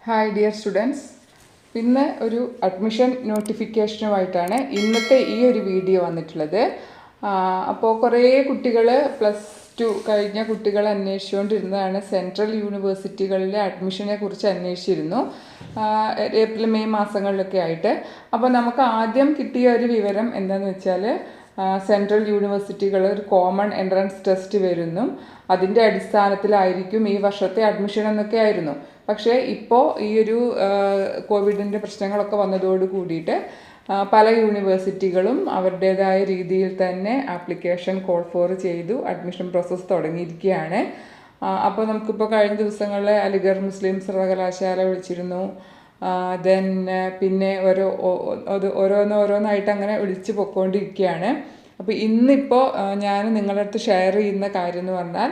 Hi dear students, ഇന്ന് ഒരു admission നോട്ടിഫിക്കേഷനുമായിട്ടാണ് ഇന്നത്തെ ഈ ഒരു വീഡിയോ വന്നിട്ടുള്ളത്. അപ്പോൾ കുറേ കുട്ടികൾ +2 കഴിഞ്ഞ കുട്ടികൾ അന്വേഷിച്ചുകൊണ്ടിരുന്നതാണ്. സെൻട്രൽ യൂണിവേഴ്സിറ്റികളിലെ അഡ്മിഷനെ കുറിച്ച് അന്വേഷിച്ചിരുന്നു ഏപ്രിൽ മെയ് മാസങ്ങളിലൊക്കെ ആയിട്ട്. അപ്പോൾ നമുക്ക് ആദ്യം കിട്ടിയ ഒരു വിവരം എന്താണെന്ന് വെച്ചാൽ സെൻട്രൽ യൂണിവേഴ്സിറ്റികൾ ഒരു കോമൺ എൻട്രൻസ് ടെസ്റ്റ് വരുന്നു, അതിൻ്റെ അടിസ്ഥാനത്തിലായിരിക്കും ഈ വർഷത്തെ അഡ്മിഷൻ എന്നൊക്കെ ആയിരുന്നു. പക്ഷേ ഇപ്പോൾ ഈ ഒരു കോവിഡിൻ്റെ പ്രശ്നങ്ങളൊക്കെ വന്നതോട് കൂടിയിട്ട് പല യൂണിവേഴ്സിറ്റികളും അവരുടേതായ രീതിയിൽ തന്നെ ആപ്ലിക്കേഷൻ കോൾ ഫോർ ചെയ്തു അഡ്മിഷൻ പ്രോസസ്സ് തുടങ്ങിയിരിക്കുകയാണ്. അപ്പോൾ നമുക്കിപ്പോൾ കഴിഞ്ഞ ദിവസങ്ങളിൽ അലിഗർ മുസ്ലിം സർവകലാശാല വിളിച്ചിരുന്നു. ദെൻ പിന്നെ ഓരോന്നായിട്ട് അങ്ങനെ വിളിച്ച് പൊയ്ക്കൊണ്ടിരിക്കുകയാണ്. അപ്പോൾ ഇന്നിപ്പോൾ ഞാൻ നിങ്ങളുടെ അടുത്ത് ഷെയർ ചെയ്യുന്ന കാര്യം എന്ന് പറഞ്ഞാൽ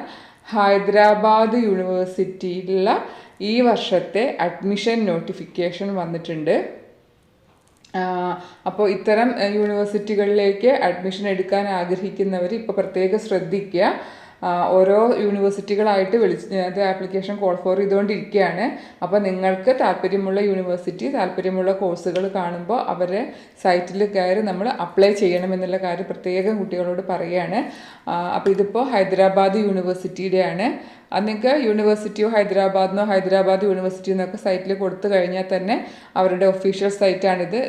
ഹൈദരാബാദ് യൂണിവേഴ്സിറ്റിയിലുള്ള ഈ വർഷത്തെ അഡ്മിഷൻ നോട്ടിഫിക്കേഷൻ വന്നിട്ടുണ്ട്. അപ്പോൾ ഇത്തരം യൂണിവേഴ്സിറ്റികളിലേക്ക് അഡ്മിഷൻ എടുക്കാൻ ആഗ്രഹിക്കുന്നവർ ഇപ്പോൾ പ്രത്യേകം ശ്രദ്ധിക്കുക. ഓരോ യൂണിവേഴ്സിറ്റികളായിട്ട് അത് ആപ്ലിക്കേഷൻ കോൾ ഫോർ ചെയ്തുകൊണ്ടിരിക്കുകയാണ്. അപ്പോൾ നിങ്ങൾക്ക് താല്പര്യമുള്ള യൂണിവേഴ്സിറ്റി താല്പര്യമുള്ള കോഴ്സുകൾ കാണുമ്പോൾ അവരെ സൈറ്റിൽ കയറി നമ്മൾ അപ്ലൈ ചെയ്യണമെന്നുള്ള കാര്യം പ്രത്യേകം കുട്ടികളോട് പറയുകയാണ്. അപ്പോൾ ഇതിപ്പോൾ ഹൈദരാബാദ് യൂണിവേഴ്സിറ്റിയുടെയാണ്. നിങ്ങൾക്ക് യൂണിവേഴ്സിറ്റി ഓഫ് ഹൈദരാബാദിനോ ഹൈദരാബാദ് യൂണിവേഴ്സിറ്റി എന്നൊക്കെ സൈറ്റിൽ കൊടുത്തു കഴിഞ്ഞാൽ തന്നെ അവരുടെ ഒഫീഷ്യൽ സൈറ്റാണിത്.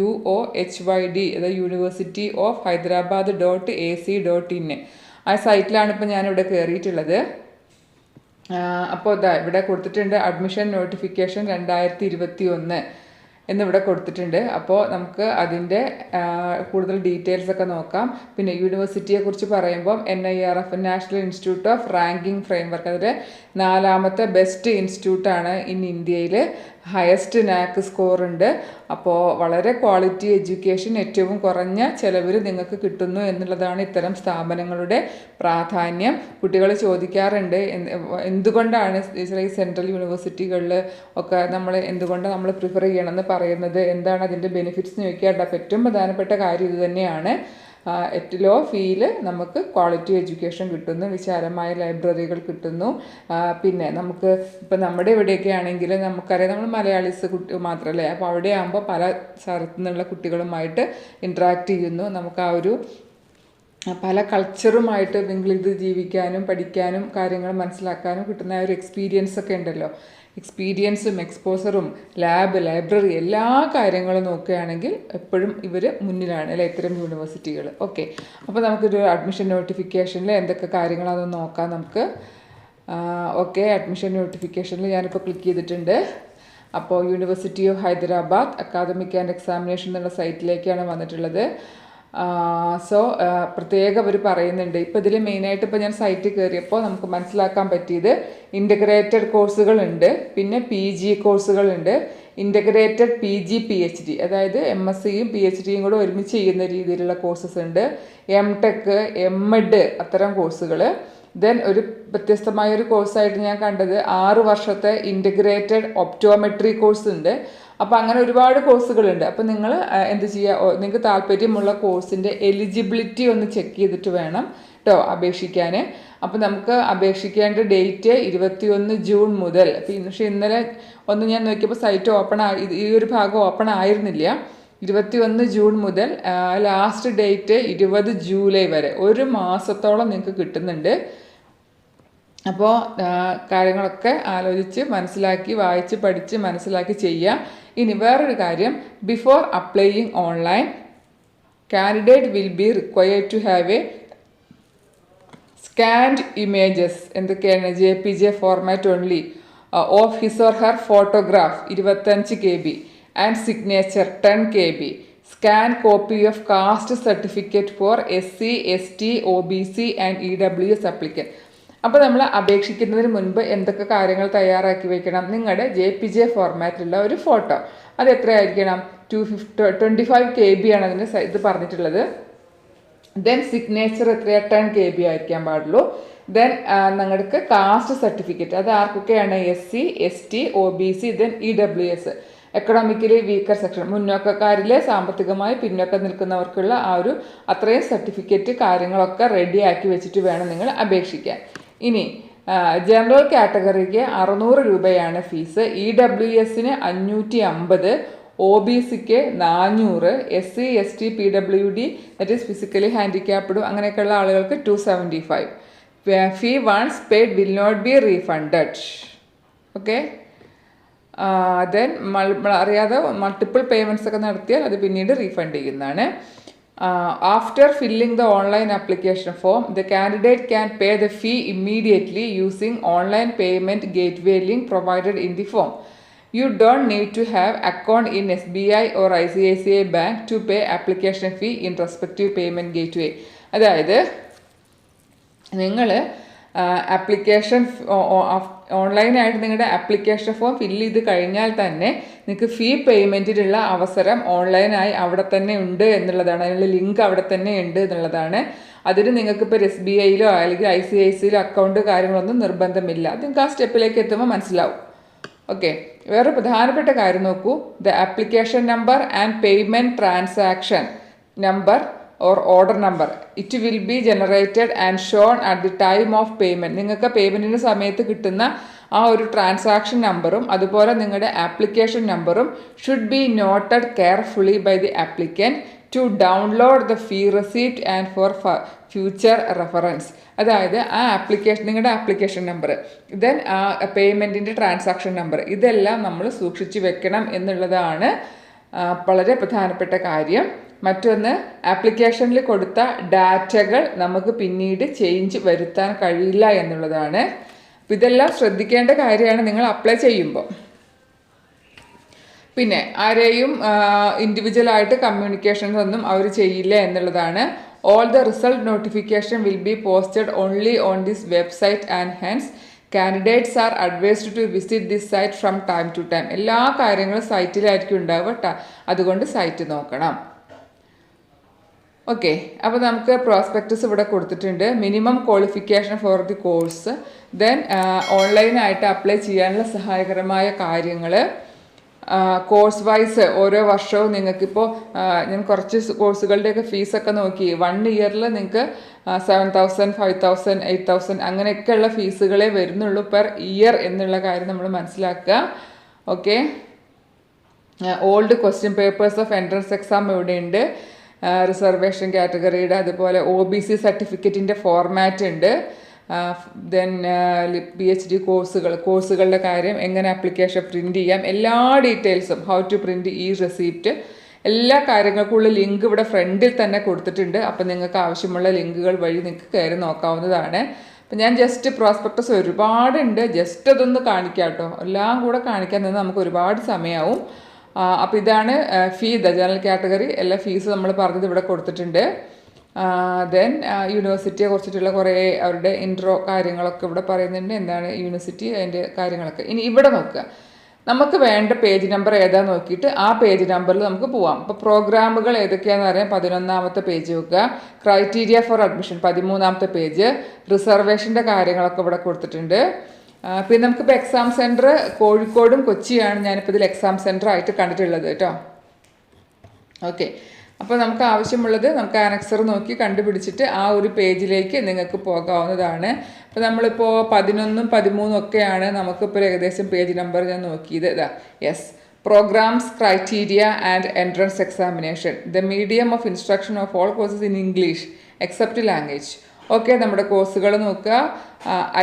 UOHYD university of Hyderabad .ac.in ആ സൈറ്റിലാണ് ഇപ്പോൾ ഞാനിവിടെ കയറിയിട്ടുള്ളത്. അപ്പോൾ ഇവിടെ കൊടുത്തിട്ടുണ്ട് അഡ്മിഷൻ നോട്ടിഫിക്കേഷൻ 2021 എന്നിവിടെ കൊടുത്തിട്ടുണ്ട്. അപ്പോൾ നമുക്ക് അതിൻ്റെ കൂടുതൽ ഡീറ്റെയിൽസ് ഒക്കെ നോക്കാം. പിന്നെ യൂണിവേഴ്സിറ്റിയെക്കുറിച്ച് പറയുമ്പം NIRF national institute of ranking framework, അതിൻ്റെ 4ാമത്തെ ബെസ്റ്റ് ഇൻസ്റ്റിറ്റ്യൂട്ടാണ് ഇന്ത്യയിൽ. ഹയസ്റ്റ് നാക്ക് സ്കോർ ഉണ്ട്. അപ്പോൾ വളരെ ക്വാളിറ്റി എഡ്യൂക്കേഷൻ ഏറ്റവും കുറഞ്ഞ ചിലവിൽ നിങ്ങൾക്ക് കിട്ടുന്നു എന്നുള്ളതാണ് ഇത്തരം സ്ഥാപനങ്ങളുടെ പ്രാധാന്യം. കുട്ടികൾ ചോദിക്കാറുണ്ട് എന്തുകൊണ്ടാണ് ഈ സെൻട്രൽ യൂണിവേഴ്സിറ്റികളിൽ ഒക്കെ എന്തുകൊണ്ടാണ് നമ്മൾ പ്രിഫർ ചെയ്യണമെന്ന് പറയുന്നത്, എന്താണ് അതിൻ്റെ ബെനിഫിറ്റ്സ് എന്ന് ചോദിക്കാറുണ്ട്. അപ്പോൾ ഏറ്റവും പ്രധാനപ്പെട്ട കാര്യം ഇത് തന്നെയാണ്. ലോ ഫീയിൽ നമുക്ക് ക്വാളിറ്റി എഡ്യൂക്കേഷൻ കിട്ടുന്നു, വിശാലമായ ലൈബ്രറികൾ കിട്ടുന്നു. പിന്നെ നമുക്ക് ഇപ്പം നമ്മുടെ ഇവിടെയൊക്കെ ആണെങ്കിൽ നമുക്കറിയാം, നമ്മൾ മലയാളീസ് മാത്രമല്ലേ, അപ്പോൾ അവിടെ ആകുമ്പോൾ പല സ്ഥലത്തു നിന്നുള്ള കുട്ടികളുമായിട്ട് ഇൻട്രാക്ട് ചെയ്യുന്നു. നമുക്ക് ആ ഒരു പല കൾച്ചറുമായിട്ട് മിങ്കിൾ ചെയ്ത് ജീവിക്കാനും പഠിക്കാനും കാര്യങ്ങൾ മനസ്സിലാക്കാനും കിട്ടുന്ന ഒരു എക്സ്പീരിയൻസ് ഒക്കെ ഉണ്ടല്ലോ. എക്സ്പീരിയൻസും എക്സ്പോസറും ലൈബ്രറി എല്ലാ കാര്യങ്ങളും നോക്കുകയാണെങ്കിൽ എപ്പോഴും ഇവർ മുന്നിലാണ് അല്ലേ, ഇത്തരം യൂണിവേഴ്സിറ്റികൾ. ഓക്കെ, അപ്പോൾ നമുക്കൊരു അഡ്മിഷൻ നോട്ടിഫിക്കേഷനിൽ എന്തൊക്കെ കാര്യങ്ങളാണെന്ന് നോക്കാം നമുക്ക്. ഓക്കെ, അഡ്മിഷൻ നോട്ടിഫിക്കേഷനിൽ ഞാനിപ്പോൾ ക്ലിക്ക് ചെയ്തിട്ടുണ്ട്. അപ്പോൾ university of Hyderabad academic and examination എന്നുള്ള സൈറ്റിലേക്കാണ് വന്നിട്ടുള്ളത്. പ്രത്യേകം അവർ പറയുന്നുണ്ട്. ഇപ്പോൾ ഇതിൽ മെയിനായിട്ട് ഇപ്പോൾ ഞാൻ സൈറ്റിൽ കയറിയപ്പോൾ നമുക്ക് മനസ്സിലാക്കാൻ പറ്റിയത് ഇൻ്റഗ്രേറ്റഡ് കോഴ്സുകളുണ്ട്, പിന്നെ PG കോഴ്സുകളുണ്ട്, ഇൻ്റഗ്രേറ്റഡ് PG PhD, അതായത് MScയും PhDയും കൂടെ ഒരുമിച്ച് ചെയ്യുന്ന രീതിയിലുള്ള കോഴ്സസ് ഉണ്ട്, MTech MEd അത്തരം കോഴ്സുകൾ. ദെൻ ഒരു വ്യത്യസ്തമായൊരു കോഴ്സായിട്ട് ഞാൻ കണ്ടത് 6 വർഷത്തെ ഇൻ്റഗ്രേറ്റഡ് ഒപ്റ്റോമെട്രി കോഴ്സ് ഉണ്ട്. അപ്പോൾ അങ്ങനെ ഒരുപാട് കോഴ്സുകളുണ്ട്. അപ്പോൾ നിങ്ങൾ എന്ത് ചെയ്യുക, നിങ്ങൾക്ക് താല്പര്യമുള്ള കോഴ്സിൻ്റെ എലിജിബിലിറ്റി ഒന്ന് ചെക്ക് ചെയ്തിട്ട് വേണം കേട്ടോ അപേക്ഷിക്കാൻ. അപ്പോൾ നമുക്ക് അപേക്ഷിക്കേണ്ട ഡേറ്റ് 21 ജൂൺ മുതൽ. പക്ഷേ ഇന്നലെ ഞാൻ നോക്കിയപ്പോൾ സൈറ്റ് ഈ ഒരു ഭാഗം ഓപ്പൺ ആയിരുന്നില്ല. 21 ജൂൺ മുതൽ ലാസ്റ്റ് ഡേറ്റ് 20 ജൂലൈ വരെ 1 മാസത്തോളം നിങ്ങൾക്ക് കിട്ടുന്നുണ്ട്. അപ്പോൾ കാര്യങ്ങളൊക്കെ ആലോചിച്ച് മനസ്സിലാക്കി വായിച്ച് പഠിച്ച് മനസ്സിലാക്കി ചെയ്യുക. ഇനി വേറൊരു കാര്യം, before applying online candidate will be required to have a scanned images, എന്തൊക്കെയാണ് JPG format only, of his or her photograph 25 KB and signature 10 KB, scan copy of caste certificate for SC ST OBC and EWS applicant. അപ്പോൾ നമ്മൾ അപേക്ഷിക്കുന്നതിന് മുൻപ് എന്തൊക്കെ കാര്യങ്ങൾ തയ്യാറാക്കി വെക്കണം? നിങ്ങളുടെ JPG ഫോർമാറ്റിലുള്ള ഒരു ഫോട്ടോ, അത് എത്രയായിരിക്കണം? 25 KB ആണ് അതിൻ്റെ ഇത് പറഞ്ഞിട്ടുള്ളത്. ദെൻ സിഗ്നേച്ചർ എത്രയാണ്? 10 KB ആയിരിക്കാൻ പാടുള്ളൂ. ദെൻ നിങ്ങൾക്ക് കാസ്റ്റ് സർട്ടിഫിക്കറ്റ്, അത് ആർക്കൊക്കെയാണ്? SC ST OBC then EWS economically weaker section, മുന്നോക്കക്കാരിലെ സാമ്പത്തികമായി പിന്നോക്കം നിൽക്കുന്നവർക്കുള്ള അത്രയും സർട്ടിഫിക്കറ്റ് കാര്യങ്ങളൊക്കെ റെഡിയാക്കി വെച്ചിട്ട് വേണം നിങ്ങൾ അപേക്ഷിക്കാൻ. ഇനി ജനറൽ കാറ്റഗറിക്ക് 600 രൂപയാണ് ഫീസ്, EWSന് 550, OBCക്ക് 400, SC ST PWD that is physically ഹാൻഡിക്യാപ്ഡും അങ്ങനെയൊക്കെയുള്ള ആളുകൾക്ക് 275. Fee once paid will not be refunded. Okay, then അറിയാതെ മൾട്ടിപ്പിൾ പേയ്മെൻറ്റ്സ് ഒക്കെ നടത്തിയാൽ അത് പിന്നീട് റീഫണ്ട് ചെയ്യുന്നതാണ്. After filling the online application form, the candidate can pay the fee immediately using online payment gateway link provided in the form. You don't need to have account in SBI or ICICI Bank to pay application fee in respective payment gateway. അതായത് നിങ്ങൾ application ഓൺലൈനായിട്ട് നിങ്ങളുടെ application form fill ചെയ്ത് കഴിഞ്ഞാൽ തന്നെ നിങ്ങൾക്ക് ഫീ പേയ്മെൻറ്റിനുള്ള അവസരം ഓൺലൈനായി അവിടെ തന്നെ ഉണ്ട് എന്നുള്ളതാണ്. അതിനുള്ള ലിങ്ക് അവിടെ തന്നെ ഉണ്ട് എന്നുള്ളതാണ്. അതിന് നിങ്ങൾക്കിപ്പോൾ SBIയിലോ അല്ലെങ്കിൽ ICICIയിലോ അക്കൗണ്ട് കാര്യങ്ങളൊന്നും നിർബന്ധമില്ല. അത് നിങ്ങൾക്ക് ആ സ്റ്റെപ്പിലേക്ക് എത്തുമ്പോൾ മനസ്സിലാവും. ഓക്കെ, വേറെ പ്രധാനപ്പെട്ട കാര്യം നോക്കൂ. The application number and payment transaction number or order number, it will be generated and shown at the time of payment. നിങ്ങൾക്ക് പേയ്മെൻറ്റിൻ്റെ സമയത്ത് കിട്ടുന്ന ആ ഒരു ട്രാൻസാക്ഷൻ നമ്പറും അതുപോലെ നിങ്ങളുടെ ആപ്ലിക്കേഷൻ നമ്പറും should be noted carefully by the applicant to download the fee receipt and for future reference. അതായത് ആ നിങ്ങളുടെ ആപ്ലിക്കേഷൻ നമ്പർ, ദെൻ ആ പേയ്മെൻറ്റിൻ്റെ ട്രാൻസാക്ഷൻ നമ്പർ, ഇതെല്ലാം നമ്മൾ സൂക്ഷിച്ച് വെക്കണം എന്നുള്ളതാണ് വളരെ പ്രധാനപ്പെട്ട കാര്യം. മറ്റൊന്ന്, ആപ്ലിക്കേഷനിൽ കൊടുത്ത ഡാറ്റകൾ നമുക്ക് പിന്നീട് ചേഞ്ച് വരുത്താൻ കഴിയില്ല എന്നുള്ളതാണ്. അപ്പം ഇതെല്ലാം ശ്രദ്ധിക്കേണ്ട കാര്യമാണ് നിങ്ങൾ അപ്ലൈ ചെയ്യുമ്പോൾ. പിന്നെ ആരെയും ഇൻഡിവിജ്വലായിട്ട് കമ്മ്യൂണിക്കേഷൻസ് ഒന്നും അവർ ചെയ്യില്ല എന്നുള്ളതാണ്. All the result notification will be posted only on this website and hence candidates are advised to visit this site from time to time. എല്ലാ കാര്യങ്ങളും സൈറ്റിലായിരിക്കും ഉണ്ടാവുക, അതുകൊണ്ട് സൈറ്റ് നോക്കണം. ഓക്കെ, അപ്പോൾ നമുക്ക് പ്രോസ്പെക്ടസ് ഇവിടെ കൊടുത്തിട്ടുണ്ട്. Minimum qualification for the course, then ഓൺലൈനായിട്ട് അപ്ലൈ ചെയ്യാനുള്ള സഹായകരമായ കാര്യങ്ങൾ, കോഴ്സ് വൈസ് ഓരോ വർഷവും നിങ്ങൾക്കിപ്പോൾ ഞാൻ കുറച്ച് കോഴ്സുകളുടെയൊക്കെ ഫീസൊക്കെ നോക്കി. 1 ഇയറിൽ നിങ്ങൾക്ക് 7,000, 5,000, 8,000 അങ്ങനെയൊക്കെയുള്ള ഫീസുകളെ വരുന്നുള്ളൂ പെർ ഇയർ എന്നുള്ള കാര്യം നമ്മൾ മനസ്സിലാക്കുക. Okay, old question papers of entrance exam ഇവിടെയുണ്ട്. റിസർവേഷൻ കാറ്റഗറിയുടെ, അതുപോലെ OBC സർട്ടിഫിക്കറ്റിൻ്റെ ഫോർമാറ്റ് ഉണ്ട്. ദെൻ PhD കോഴ്സുകളുടെ കാര്യം, എങ്ങനെ ആപ്ലിക്കേഷൻ പ്രിൻറ്റ് ചെയ്യാം, എല്ലാ ഡീറ്റെയിൽസും, ഹൗ ടു പ്രിൻറ്റ് ഈ റെസിപ്റ്റ്, എല്ലാ കാര്യങ്ങൾക്കുള്ള ലിങ്ക് ഇവിടെ ഫ്രണ്ടിൽ തന്നെ കൊടുത്തിട്ടുണ്ട്. അപ്പം നിങ്ങൾക്ക് ആവശ്യമുള്ള ലിങ്കുകൾ വഴി നിങ്ങൾക്ക് കയറി നോക്കാവുന്നതാണ്. അപ്പം ഞാൻ ജസ്റ്റ് പ്രോസ്പെക്ടസ് ഒരുപാടുണ്ട്, ജസ്റ്റ് അതൊന്ന് കാണിക്കാം കേട്ടോ. എല്ലാം കൂടെ കാണിക്കാൻ നിന്ന് നമുക്ക് ഒരുപാട് സമയമാവും. അപ്പോൾ ഇതാണ് ഫീ, ജനറൽ കാറ്റഗറി എല്ലാ ഫീസ് നമ്മൾ പറഞ്ഞത് ഇവിടെ കൊടുത്തിട്ടുണ്ട്. ദെൻ യൂണിവേഴ്സിറ്റിയെ കുറിച്ചിട്ടുള്ള കുറേ അവരുടെ ഇൻട്രോ കാര്യങ്ങളൊക്കെ ഇവിടെ പറയുന്നുണ്ട്. എന്താണ് യൂണിവേഴ്സിറ്റി, അതിൻ്റെ കാര്യങ്ങളൊക്കെ. ഇനി ഇവിടെ നോക്കുക, നമുക്ക് വേണ്ട പേജ് നമ്പർ ഏതാന്ന് നോക്കിയിട്ട് ആ പേജ് നമ്പറിൽ നമുക്ക് പോവാം. അപ്പോൾ പ്രോഗ്രാമുകൾ ഏതൊക്കെയാണെന്ന് പറയാൻ 11ാമത്തെ പേജ് വെക്കുക. ക്രൈറ്റീരിയ ഫോർ അഡ്മിഷൻ 13ാമത്തെ പേജ്. റിസർവേഷൻ്റെ കാര്യങ്ങളൊക്കെ ഇവിടെ കൊടുത്തിട്ടുണ്ട്. പിന്നെ നമുക്കിപ്പോൾ എക്സാം സെൻറ്റർ കോഴിക്കോടും കൊച്ചിയാണ് ഞാനിപ്പോൾ ഇതിൽ എക്സാം സെൻറ്റർ ആയിട്ട് കണ്ടിട്ടുള്ളത് കേട്ടോ. ഓക്കെ, അപ്പോൾ നമുക്ക് ആവശ്യമുള്ളത് നമുക്ക് ആനക്സർ നോക്കി കണ്ടുപിടിച്ചിട്ട് ആ ഒരു പേജിലേക്ക് നിങ്ങൾക്ക് പോകാവുന്നതാണ്. അപ്പോൾ നമ്മളിപ്പോൾ 11ഉം 13ഉം ഒക്കെയാണ് നമുക്കിപ്പോൾ ഏകദേശം പേജ് നമ്പർ ഞാൻ നോക്കിയത്. ഇതാ, yes, programmes, criteria and entrance examination. The medium of instruction of all courses in English except language. Okay, നമ്മുടെ കോഴ്സുകൾ നോക്കുക.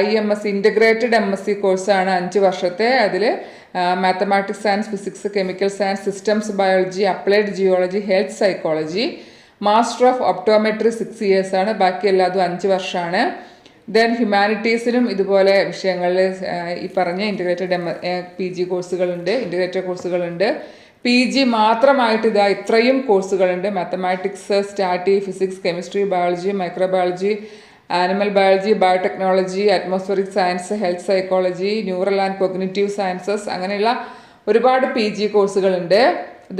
IMS ഇൻ്റഗ്രേറ്റഡ് MSc കോഴ്സാണ് 5 വർഷത്തെ. അതിൽ mathematics, science, physics, chemical science, systems biology, applied geology, health psychology. Master of optometry 6 ഇയേഴ്സാണ്, ബാക്കി എല്ലാതും 5 വർഷമാണ്. Then ഹ്യൂമാനിറ്റീസിനും ഇതുപോലെ വിഷയങ്ങളിൽ ഈ പറഞ്ഞ ഇൻ്റഗ്രേറ്റഡ് PG കോഴ്സുകളുണ്ട്, ഇൻ്റഗ്രേറ്റഡ് കോഴ്സുകളുണ്ട്. PG മാത്രമായിട്ട് ഇതാ ഇത്രയും കോഴ്സുകളുണ്ട്. മാത്തമാറ്റിക്സ്, സ്റ്റാറ്റി, physics, chemistry, biology, microbiology, animal biology, biotechnology, atmospheric science, health psychology, neural and cognitive sciences, അങ്ങനെയുള്ള ഒരുപാട് PG കോഴ്സുകളുണ്ട്.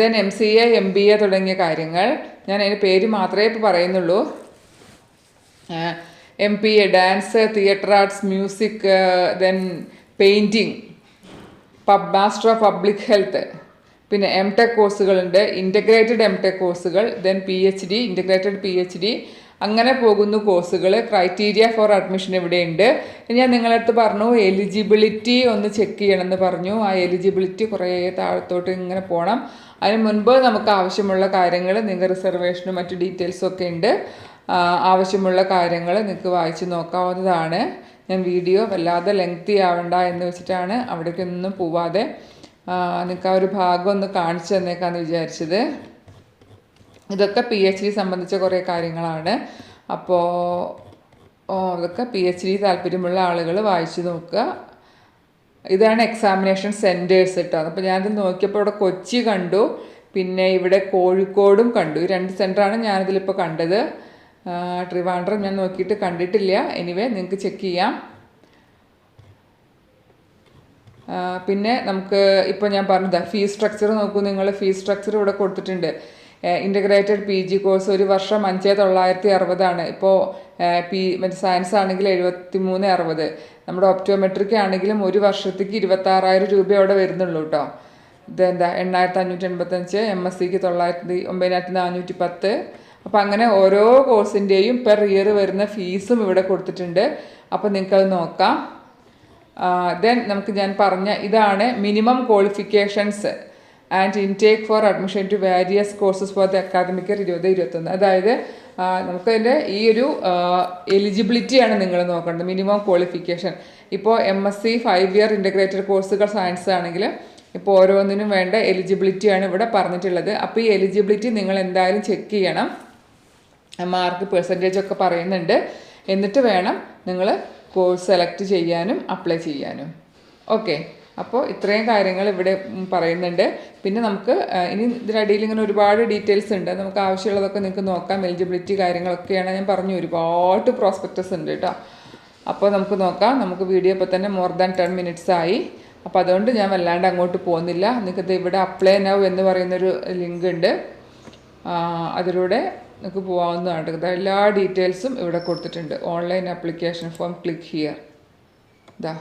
ദെൻ MCA, MBA തുടങ്ങിയ കാര്യങ്ങൾ. ഞാൻ അതിൻ്റെ പേര് മാത്രമേ ഇപ്പോൾ പറയുന്നുള്ളൂ. MPA dance, theatre arts, music, then painting, master of public health. പിന്നെ MTech കോഴ്സുകളുണ്ട്, ഇൻ്റഗ്രേറ്റഡ് MTech കോഴ്സുകൾ. ദെൻ PhD, ഇൻ്റഗ്രേറ്റഡ് PhD, അങ്ങനെ പോകുന്നു കോഴ്സുകൾ. ക്രൈറ്റീരിയ ഫോർ അഡ്മിഷൻ ഇവിടെയുണ്ട്. ഞാൻ നിങ്ങളടുത്ത് പറഞ്ഞു എലിജിബിലിറ്റി ഒന്ന് ചെക്ക് ചെയ്യണമെന്ന് പറഞ്ഞു. ആ എലിജിബിലിറ്റി കുറേ താഴത്തോട്ട് ഇങ്ങനെ പോകണം. അതിന് മുൻപ് നമുക്ക് ആവശ്യമുള്ള കാര്യങ്ങൾ, നിങ്ങൾക്ക് റിസർവേഷനും മറ്റു ഡീറ്റെയിൽസും ഒക്കെ ഉണ്ട്. ആവശ്യമുള്ള കാര്യങ്ങൾ നിങ്ങൾക്ക് വായിച്ച് നോക്കാവുന്നതാണ്. ഞാൻ വീഡിയോ വല്ലാതെ ലെങ്തി ആവണ്ട എന്ന് വെച്ചിട്ടാണ് അവിടേക്കൊന്നും പോവാതെ നിങ്ങൾക്ക് ആ ഒരു ഭാഗം ഒന്ന് കാണിച്ചു തന്നേക്കാന്ന് വിചാരിച്ചത്. ഇതൊക്കെ PhD സംബന്ധിച്ച കുറേ കാര്യങ്ങളാണ്. അപ്പോൾ ഇതൊക്കെ PhD താല്പര്യമുള്ള ആളുകൾ വായിച്ചു നോക്കുക. ഇതാണ് എക്സാമിനേഷൻ സെൻറ്റേഴ്സ് കേട്ടോ. അപ്പോൾ ഞാനിത് നോക്കിയപ്പോൾ ഇവിടെ കൊച്ചി കണ്ടു, പിന്നെ ഇവിടെ കോഴിക്കോടും കണ്ടു. ഈ 2 സെൻറ്ററാണ് ഞാനിതിലിപ്പോൾ കണ്ടത്. ട്രിവാൻഡ്രം ഞാൻ നോക്കിയിട്ട് കണ്ടിട്ടില്ല. എനിവേ നിങ്ങൾക്ക് ചെക്ക് ചെയ്യാം. പിന്നെ നമുക്ക് ഇപ്പോൾ ഞാൻ പറഞ്ഞത് ഫീസ് സ്ട്രക്ചർ നോക്കൂ. നിങ്ങൾ ഫീസ് സ്ട്രക്ചർ ഇവിടെ കൊടുത്തിട്ടുണ്ട്. ഇൻ്റഗ്രേറ്റഡ് PG കോഴ്സ് 1 വർഷം 5,960 ഇപ്പോൾ മറ്റേ സയൻസ് ആണെങ്കിൽ 73,60. നമ്മുടെ ഒപ്റ്റോമെട്രിക് ആണെങ്കിലും 1 വർഷത്തേക്ക് 26,000 രൂപ അവിടെ വരുന്നുള്ളൂ കേട്ടോ. ഇതെന്താ 8,585, MSCക്ക് 9,410. അപ്പോൾ അങ്ങനെ ഓരോ കോഴ്സിൻ്റെയും പെർ ഇയർ വരുന്ന ഫീസും ഇവിടെ കൊടുത്തിട്ടുണ്ട്. അപ്പോൾ നിങ്ങൾക്കത് നോക്കാം. ദെൻ നമുക്ക് ഞാൻ പറഞ്ഞ ഇതാണ് minimum qualifications and intake for admission to various courses for the academic year 2021. അതായത് നമുക്കതിൻ്റെ ഈ ഒരു എലിജിബിലിറ്റിയാണ് നിങ്ങൾ നോക്കേണ്ടത്. മിനിമം ക്വാളിഫിക്കേഷൻ ഇപ്പോൾ MSc 5 ഇയർ ഇൻ്റഗ്രേറ്റഡ് കോഴ്സുകൾ സയൻസ് ആണെങ്കിൽ ഇപ്പോൾ ഓരോന്നിനും വേണ്ട എലിജിബിലിറ്റിയാണ് ഇവിടെ പറഞ്ഞിട്ടുള്ളത്. അപ്പോൾ ഈ എലിജിബിലിറ്റി നിങ്ങൾ എന്തായാലും ചെക്ക് ചെയ്യണം. മാർക്ക് പെർസെൻറ്റേജ് ഒക്കെ പറയുന്നുണ്ട്. എന്നിട്ട് വേണം നിങ്ങൾ കോഴ്സ് സെലക്ട് ചെയ്യാനും അപ്ലൈ ചെയ്യാനും. ഓക്കെ, അപ്പോൾ ഇത്രയും കാര്യങ്ങൾ ഇവിടെ പറയുന്നുണ്ട്. പിന്നെ നമുക്ക് ഇനി ഇതിനടിയിൽ ഇങ്ങനെ ഒരുപാട് ഡീറ്റെയിൽസ് ഉണ്ട്. നമുക്ക് ആവശ്യമുള്ളതൊക്കെ നിങ്ങൾക്ക് നോക്കാം. എലിജിബിലിറ്റി കാര്യങ്ങളൊക്കെയാണ് ഞാൻ പറഞ്ഞു. ഒരുപാട് പ്രോസ്പെക്ടസ് ഉണ്ട് കേട്ടോ. അപ്പോൾ നമുക്ക് നോക്കാം. നമുക്ക് വീഡിയോ ഇപ്പോൾ തന്നെ മോർ ദാൻ 10 minutes ആയി. അപ്പോൾ അതുകൊണ്ട് ഞാൻ വല്ലാണ്ട് അങ്ങോട്ട് പോകുന്നില്ല. നിങ്ങൾക്ക് ഇവിടെ അപ്ലൈ നൗ എന്ന് പറയുന്നൊരു ലിങ്ക് ഉണ്ട്. അതിലൂടെ നിങ്ങൾക്ക് പോകാവുന്നതാണ്. എല്ലാ ഡീറ്റെയിൽസും ഇവിടെ കൊടുത്തിട്ടുണ്ട്. Online application form, click here. ഇതാ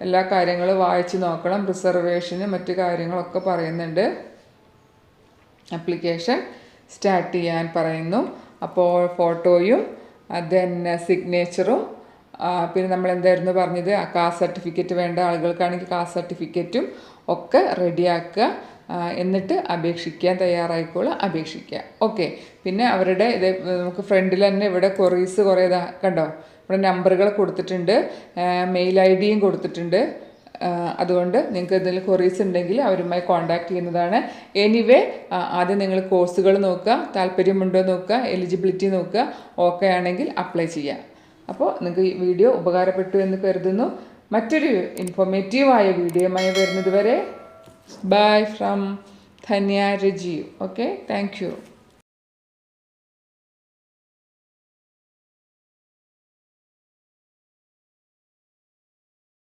എല്ലാ കാര്യങ്ങളും വായിച്ച് നോക്കണം. റിസർവേഷന് മറ്റു കാര്യങ്ങളൊക്കെ പറയുന്നുണ്ട്. ആപ്ലിക്കേഷൻ സ്റ്റാർട്ട് ചെയ്യാൻ പറയുന്നു. അപ്പോൾ ഫോട്ടോയും ദെൻ സിഗ്നേച്ചറും പിന്നെ നമ്മൾ എന്തായിരുന്നു പറഞ്ഞത്, കാസ്റ്റ് സർട്ടിഫിക്കറ്റ് വേണ്ട ആളുകൾക്കാണെങ്കിൽ കാസ്റ്റ് സർട്ടിഫിക്കറ്റും ഒക്കെ റെഡിയാക്കുക. എന്നിട്ട് അപേക്ഷിക്കാൻ തയ്യാറായിക്കോളും, അപേക്ഷിക്കുക. ഓക്കെ, പിന്നെ അവരുടെ ഇത് നമുക്ക് ഫ്രണ്ടിൽ തന്നെ ഇവിടെ കൊറീസ് കുറേ കണ്ടോ, ഇവിടെ നമ്പറുകൾ കൊടുത്തിട്ടുണ്ട്, മെയിൽ ID കൊടുത്തിട്ടുണ്ട്. അതുകൊണ്ട് നിങ്ങൾക്ക് എന്തെങ്കിലും കൊറീസ് ഉണ്ടെങ്കിൽ അവരുമായി കോൺടാക്ട് ചെയ്യുന്നതാണ്. എനിവേ ആദ്യം നിങ്ങൾ കോഴ്സുകൾ നോക്കുക, താല്പര്യമുണ്ടോ നോക്കുക, എലിജിബിലിറ്റി നോക്കുക. ഓക്കെ ആണെങ്കിൽ അപ്ലൈ ചെയ്യുക. അപ്പോൾ നിങ്ങൾക്ക് ഈ വീഡിയോ ഉപകാരപ്പെട്ടു എന്ന് കരുതുന്നു. മറ്റൊരു ഇൻഫോർമേറ്റീവായ വീഡിയോയുമായി വരുന്നത് വരെ bye from Dhanya Rajeev. Okay, thank you.